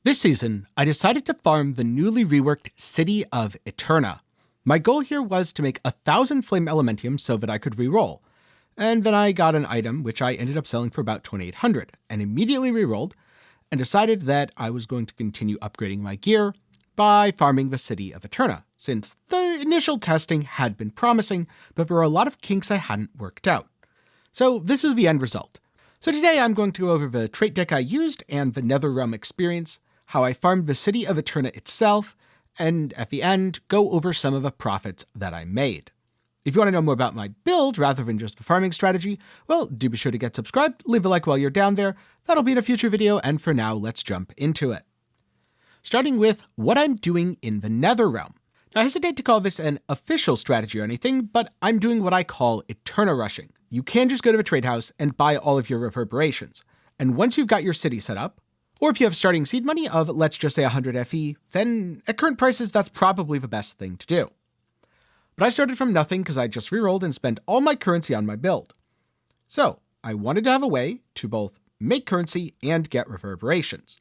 This season, I decided to farm the newly reworked city of Aterna. My goal here was to make 1,000 flame elementium so that I could reroll. And then I got an item which I ended up selling for about 2,800 and immediately rerolled and decided that I was going to continue upgrading my gear by farming the city of Aterna, since the initial testing had been promising, but there were a lot of kinks I hadn't worked out. So this is the end result. So today I'm going to go over the trait deck I used and the Netherrealm experience, how I farmed the city of Aterna itself, and at the end, go over some of the profits that I made. If you want to know more about my build rather than just the farming strategy, well, do be sure to get subscribed, leave a like while you're down there. That'll be in a future video, and for now, let's jump into it. Starting with what I'm doing in the Netherrealm. Now, I hesitate to call this an official strategy or anything, but I'm doing what I call Aeterna rushing. You can just go to the trade house and buy all of your reverberations. And once you've got your city set up, or if you have starting seed money of, let's just say 100 FE, then at current prices, that's probably the best thing to do. But I started from nothing because I just rerolled and spent all my currency on my build. So I wanted to have a way to both make currency and get reverberations.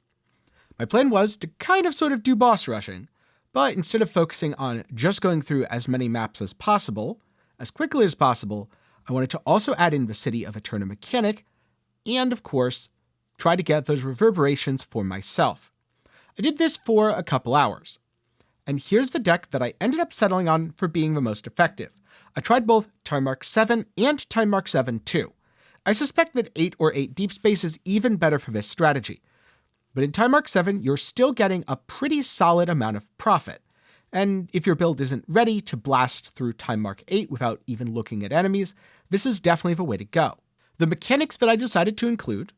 My plan was to kind of sort of do boss rushing, but instead of focusing on just going through as many maps as possible, as quickly as possible, I wanted to also add in the city of Aterna mechanic, and of course, try to get those reverberations for myself. I did this for a couple hours. And here's the deck that I ended up settling on for being the most effective. I tried both Time Mark 7 and Time Mark 7 too. I suspect that 8 or 8 Deep Space is even better for this strategy. But in Time Mark 7, you're still getting a pretty solid amount of profit. And if your build isn't ready to blast through Time Mark 8 without even looking at enemies, this is definitely the way to go. The mechanics that I decided to include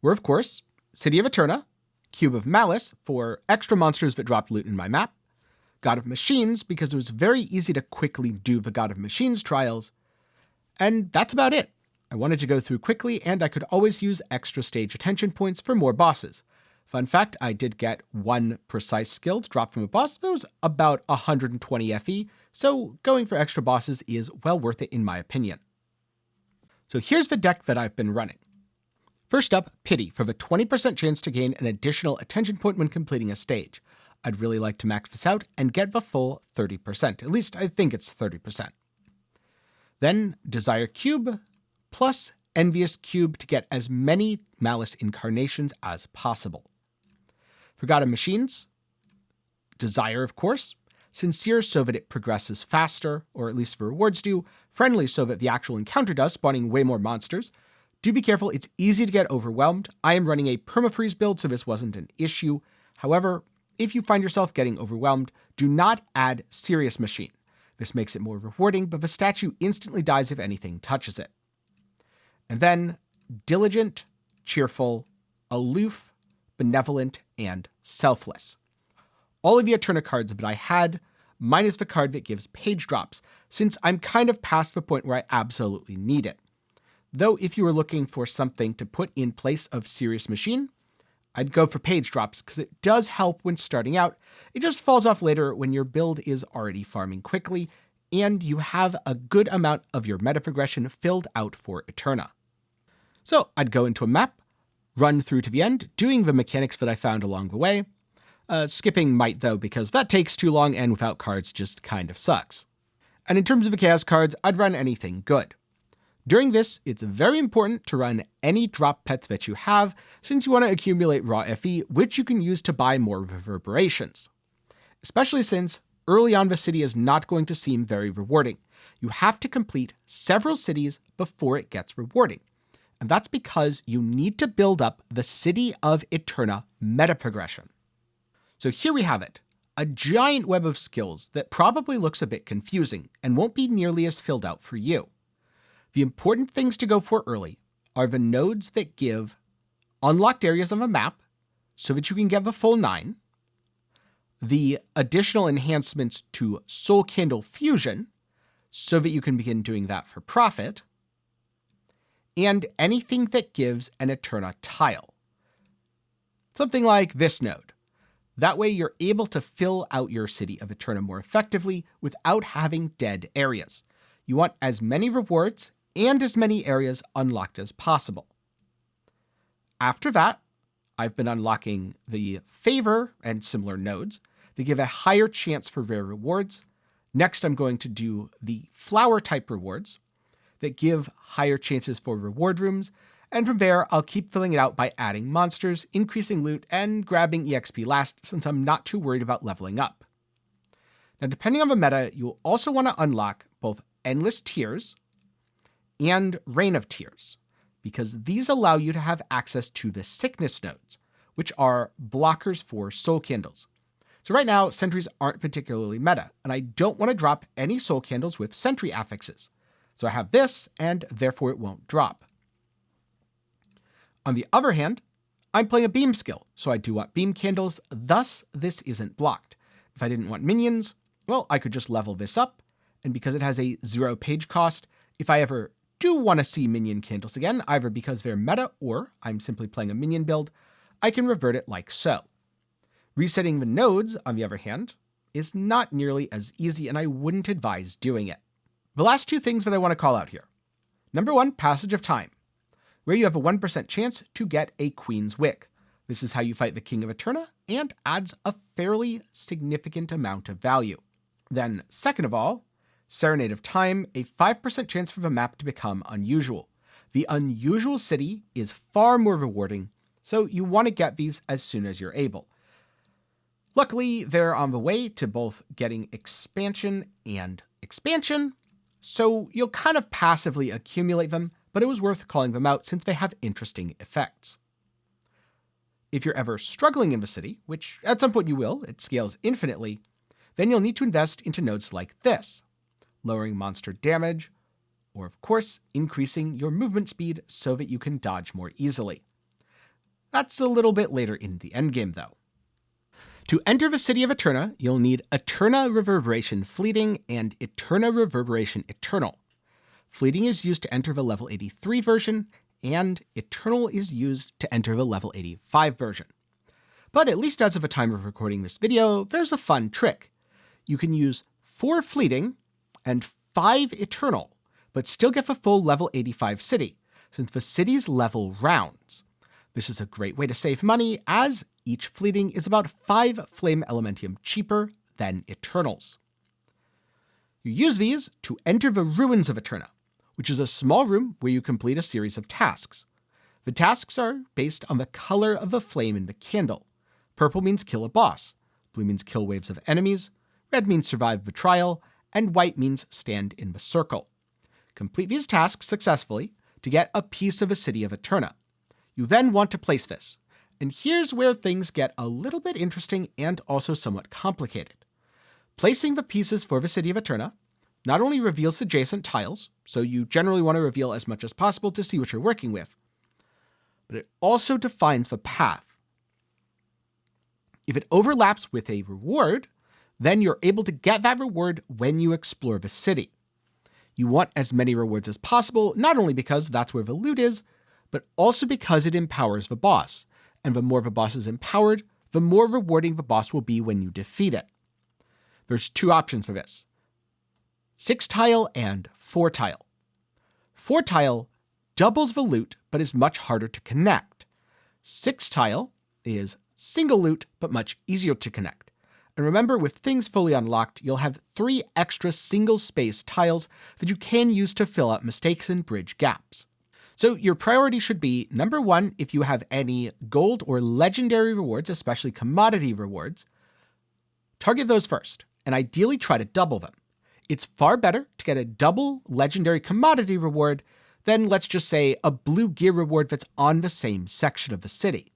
were, of course, City of Aterna, Cube of Malice for extra monsters that dropped loot in my map, God of Machines because it was very easy to quickly do the God of Machines trials, and that's about it. I wanted to go through quickly, and I could always use extra stage attention points for more bosses. Fun fact, I did get one precise skill to drop from a boss that was about 120 FE, so going for extra bosses is well worth it in my opinion. So here's the deck that I've been running. First up, Pity for the 20% chance to gain an additional attention point when completing a stage. I'd really like to max this out and get the full 30%. At least I think it's 30%. Then Desire Cube plus Envious Cube to get as many Malice incarnations as possible. For God of Machines, Desire, of course. Sincere so that it progresses faster, or at least the rewards do. Friendly so that the actual encounter does, spawning way more monsters. Do be careful, it's easy to get overwhelmed. I am running a permafreeze build, so this wasn't an issue. However, if you find yourself getting overwhelmed, do not add Serious Machine. This makes it more rewarding, but the statue instantly dies if anything touches it. And then Diligent, Cheerful, Aloof, Benevolent, and Selfless. All of the Aterna cards that I had, minus the card that gives page drops, since I'm kind of past the point where I absolutely need it. Though if you were looking for something to put in place of Serious Machine, I'd go for page drops because it does help when starting out. It just falls off later when your build is already farming quickly and you have a good amount of your meta progression filled out for Aterna. So I'd go into a map, run through to the end, doing the mechanics that I found along the way. Skipping might though, because that takes too long and without cards just kind of sucks. And in terms of the chaos cards, I'd run anything good. During this, it's very important to run any drop pets that you have, since you want to accumulate raw FE, which you can use to buy more reverberations. Especially since early on the city is not going to seem very rewarding. You have to complete several cities before it gets rewarding. And that's because you need to build up the City of Aterna meta progression. So here we have it, a giant web of skills that probably looks a bit confusing and won't be nearly as filled out for you. The important things to go for early are the nodes that give unlocked areas of a map so that you can get the full 9, the additional enhancements to Soul Candle Fusion so that you can begin doing that for profit, and anything that gives an Aterna tile. Something like this node. That way you're able to fill out your City of Aterna more effectively without having dead areas. You want as many rewards and as many areas unlocked as possible. After that, I've been unlocking the Favor and similar nodes. They give a higher chance for rare rewards. Next, I'm going to do the Flower type rewards that give higher chances for reward rooms. And from there, I'll keep filling it out by adding monsters, increasing loot, and grabbing EXP last since I'm not too worried about leveling up. Now, depending on the meta, you'll also want to unlock both Endless Tears and Reign of Tears, because these allow you to have access to the Sickness nodes, which are blockers for soul candles. So right now, sentries aren't particularly meta, and I don't want to drop any soul candles with sentry affixes. So I have this, and therefore it won't drop. On the other hand, I'm playing a beam skill, so I do want beam candles, thus this isn't blocked. If I didn't want minions, well, I could just level this up, and because it has a 0 page cost, if I ever do want to see minion candles again, either because they're meta or I'm simply playing a minion build, I can revert it like so. Resetting the nodes, on the other hand, is not nearly as easy, and I wouldn't advise doing it. The last two things that I want to call out here. Number one, Passage of Time, where you have a 1% chance to get a Queen's Wick. This is how you fight the King of Aterna, and adds a fairly significant amount of value. Then, second of all, Serenade of Time, a 5% chance for the map to become unusual. The unusual city is far more rewarding, so you want to get these as soon as you're able. Luckily, they're on the way to both getting expansion and expansion, so you'll kind of passively accumulate them, but it was worth calling them out since they have interesting effects. If you're ever struggling in the city, which at some point you will, it scales infinitely, then you'll need to invest into nodes like this, lowering monster damage, or of course, increasing your movement speed so that you can dodge more easily. That's a little bit later in the endgame though. To enter the city of Aterna, you'll need Aterna Reverberation Fleeting and Aterna Reverberation Eternal. Fleeting is used to enter the level 83 version, and Eternal is used to enter the level 85 version. But at least as of the time of recording this video, there's a fun trick. You can use 4 Fleeting and 5 Eternal, but still get the full level 85 city, since the city's level rounds. This is a great way to save money, as each Fleeting is about 5 Flame Elementium cheaper than Eternals. You use these to enter the Ruins of Aterna, which is a small room where you complete a series of tasks. The tasks are based on the color of the flame in the candle. Purple means kill a boss, blue means kill waves of enemies, red means survive the trial, and white means stand in the circle. Complete these tasks successfully to get a piece of the city of Aterna. You then want to place this, and here's where things get a little bit interesting and also somewhat complicated. Placing the pieces for the city of Aterna not only reveals adjacent tiles, so you generally want to reveal as much as possible to see what you're working with, but it also defines the path. If it overlaps with a reward, then you're able to get that reward when you explore the city. You want as many rewards as possible, not only because that's where the loot is, but also because it empowers the boss, and the more the boss is empowered, the more rewarding the boss will be when you defeat it. There's 2 options for this: 6 tile and 4 tile. 4 tile doubles the loot, but is much harder to connect. 6 tile is single loot, but much easier to connect. And remember, with things fully unlocked, you'll have 3 extra single space tiles that you can use to fill out mistakes and bridge gaps. So your priority should be, number 1, if you have any gold or legendary rewards, especially commodity rewards, target those first, and ideally try to double them. It's far better to get a double legendary commodity reward than, let's just say, a blue gear reward that's on the same section of the city.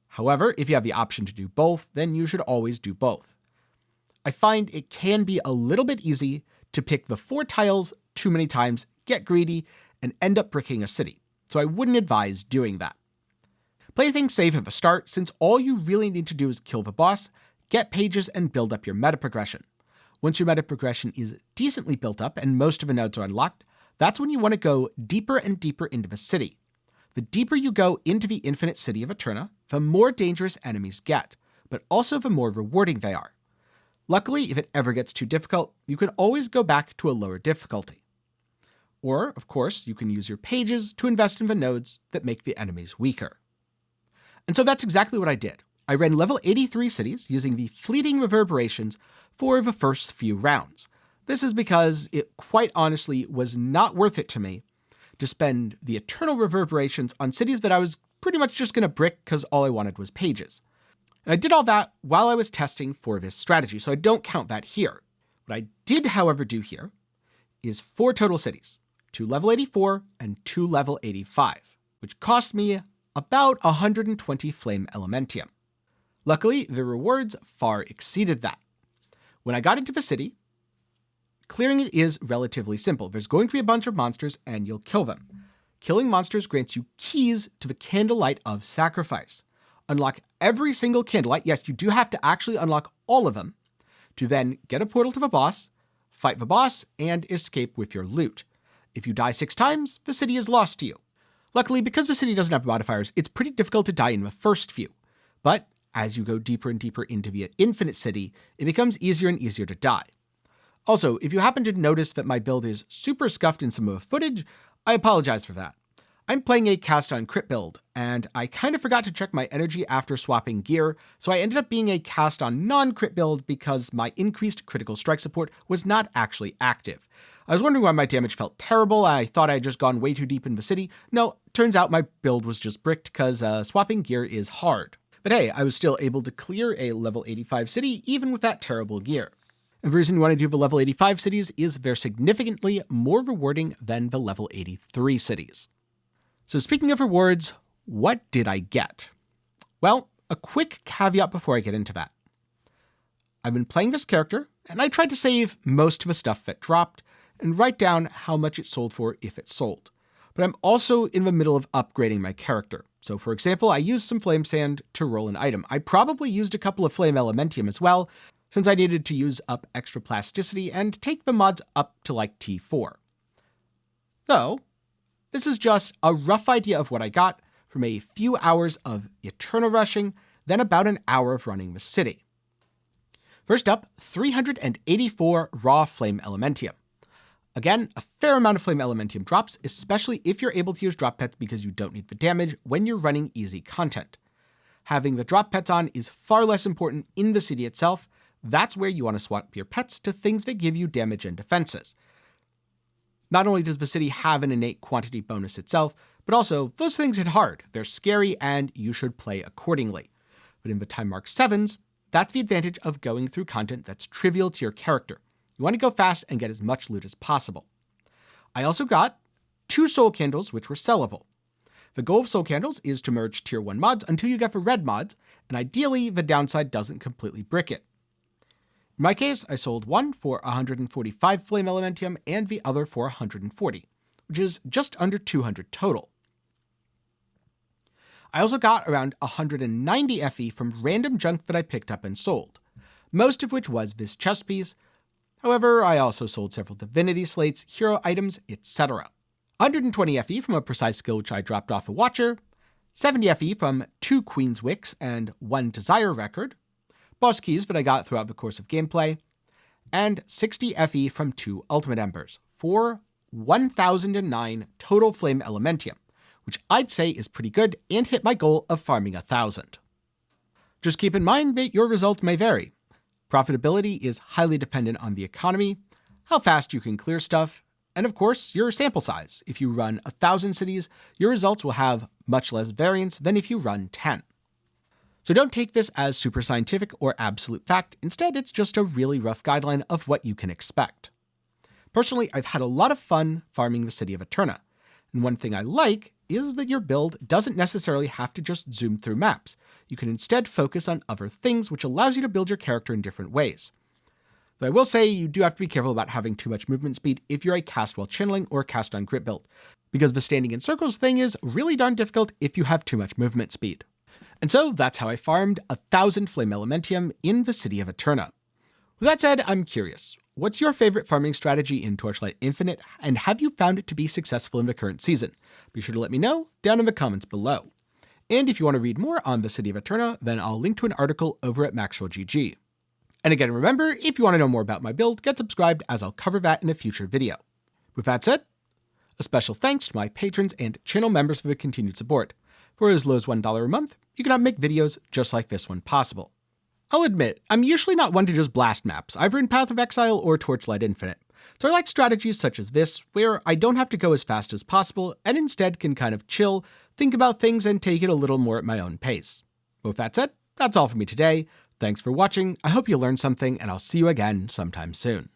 However, if you have the option to do both, then you should always do both. I find it can be a little bit easy to pick the 4 tiles too many times, get greedy, and end up bricking a city, so I wouldn't advise doing that. Play things safe at the start, since all you really need to do is kill the boss, get pages, and build up your meta progression. Once your meta progression is decently built up and most of the nodes are unlocked, that's when you want to go deeper and deeper into the city. The deeper you go into the infinite city of Aterna, the more dangerous enemies get, but also the more rewarding they are. Luckily, if it ever gets too difficult, you can always go back to a lower difficulty. Or, of course, you can use your pages to invest in the nodes that make the enemies weaker. And so that's exactly what I did. I ran level 83 cities using the fleeting reverberations for the first few rounds. This is because it quite honestly was not worth it to me to spend the eternal reverberations on cities that I was pretty much just going to brick because all I wanted was pages. And I did all that while I was testing for this strategy, so I don't count that here. What I did, however, do here is 4 total cities, 2 level 84 and 2 level 85, which cost me about 120 flame elementium. Luckily, the rewards far exceeded that. When I got into the city, clearing it is relatively simple. There's going to be a bunch of monsters and you'll kill them. Killing monsters grants you keys to the Candlelight of Sacrifice. Unlock every single candlelight. Yes, you do have to actually unlock all of them to then get a portal to the boss, fight the boss, and escape with your loot. If you die 6 times, the city is lost to you. Luckily, because the city doesn't have modifiers, it's pretty difficult to die in the first few. But as you go deeper and deeper into the infinite city, it becomes easier and easier to die. Also, if you happen to notice that my build is super scuffed in some of the footage, I apologize for that. I'm playing a cast on crit build, and I kind of forgot to check my energy after swapping gear, so I ended up being a cast on non-crit build because my increased critical strike support was not actually active. I was wondering why my damage felt terrible. I thought I had just gone way too deep in the city. No, turns out my build was just bricked because swapping gear is hard. But hey, I was still able to clear a level 85 city even with that terrible gear. And the reason you want to do the level 85 cities is they're significantly more rewarding than the level 83 cities. So speaking of rewards, what did I get? Well, a quick caveat before I get into that. I've been playing this character, and I tried to save most of the stuff that dropped and write down how much it sold for if it sold. But I'm also in the middle of upgrading my character. So for example, I used some flame sand to roll an item. I probably used a couple of flame elementium as well, since I needed to use up extra plasticity and take the mods up to like T4. Though, this is just a rough idea of what I got from a few hours of Aterna rushing, then about an hour of running the city. First up, 384 raw flame elementium. Again, a fair amount of flame elementium drops, especially if you're able to use drop pets because you don't need the damage when you're running easy content. Having the drop pets on is far less important in the city itself. That's where you want to swap your pets to things that give you damage and defenses. Not only does the city have an innate quantity bonus itself, but also those things hit hard. They're scary and you should play accordingly. But in the time mark 7s, that's the advantage of going through content that's trivial to your character. You want to go fast and get as much loot as possible. I also got 2 soul candles, which were sellable. The goal of soul candles is to merge tier 1 mods until you get the red mods, and ideally the downside doesn't completely brick it. In my case, I sold one for 145 flame elementium and the other for 140, which is just under 200 total. I also got around 190 FE from random junk that I picked up and sold, most of which was this chest piece. However, I also sold several divinity slates, hero items, etc. 120 FE from a precise skill which I dropped off a watcher, 70 FE from 2 Queen's Wicks and 1 Desire record, boss keys that I got throughout the course of gameplay, and 60 FE from 2 Ultimate Embers for 1009 total flame elementium, which I'd say is pretty good and hit my goal of farming 1,000. Just keep in mind that your result may vary. Profitability is highly dependent on the economy, how fast you can clear stuff, and of course, your sample size. If you run 1,000 cities, your results will have much less variance than if you run 10. So don't take this as super scientific or absolute fact. Instead, it's just a really rough guideline of what you can expect. Personally, I've had a lot of fun farming the city of Aterna. And one thing I like is that your build doesn't necessarily have to just zoom through maps. You can instead focus on other things, which allows you to build your character in different ways. Though I will say you do have to be careful about having too much movement speed if you're a cast while channeling or cast on crit build, because the standing in circles thing is really darn difficult if you have too much movement speed. And so that's how I farmed 1,000 flame elementium in the city of Aterna. With that said, I'm curious, what's your favorite farming strategy in Torchlight Infinite, and have you found it to be successful in the current season? Be sure to let me know down in the comments below. And if you want to read more on the city of Aterna, then I'll link to an article over at MaxwellGG. And again, remember, if you want to know more about my build, get subscribed as I'll cover that in a future video. With that said, a special thanks to my patrons and channel members for the continued support. For as low as $1 a month, you can make videos just like this one possible. I'll admit, I'm usually not one to just blast maps, either in Path of Exile or Torchlight Infinite. So I like strategies such as this, where I don't have to go as fast as possible and instead can kind of chill, think about things, and take it a little more at my own pace. With that said, that's all for me today. Thanks for watching, I hope you learned something, and I'll see you again sometime soon.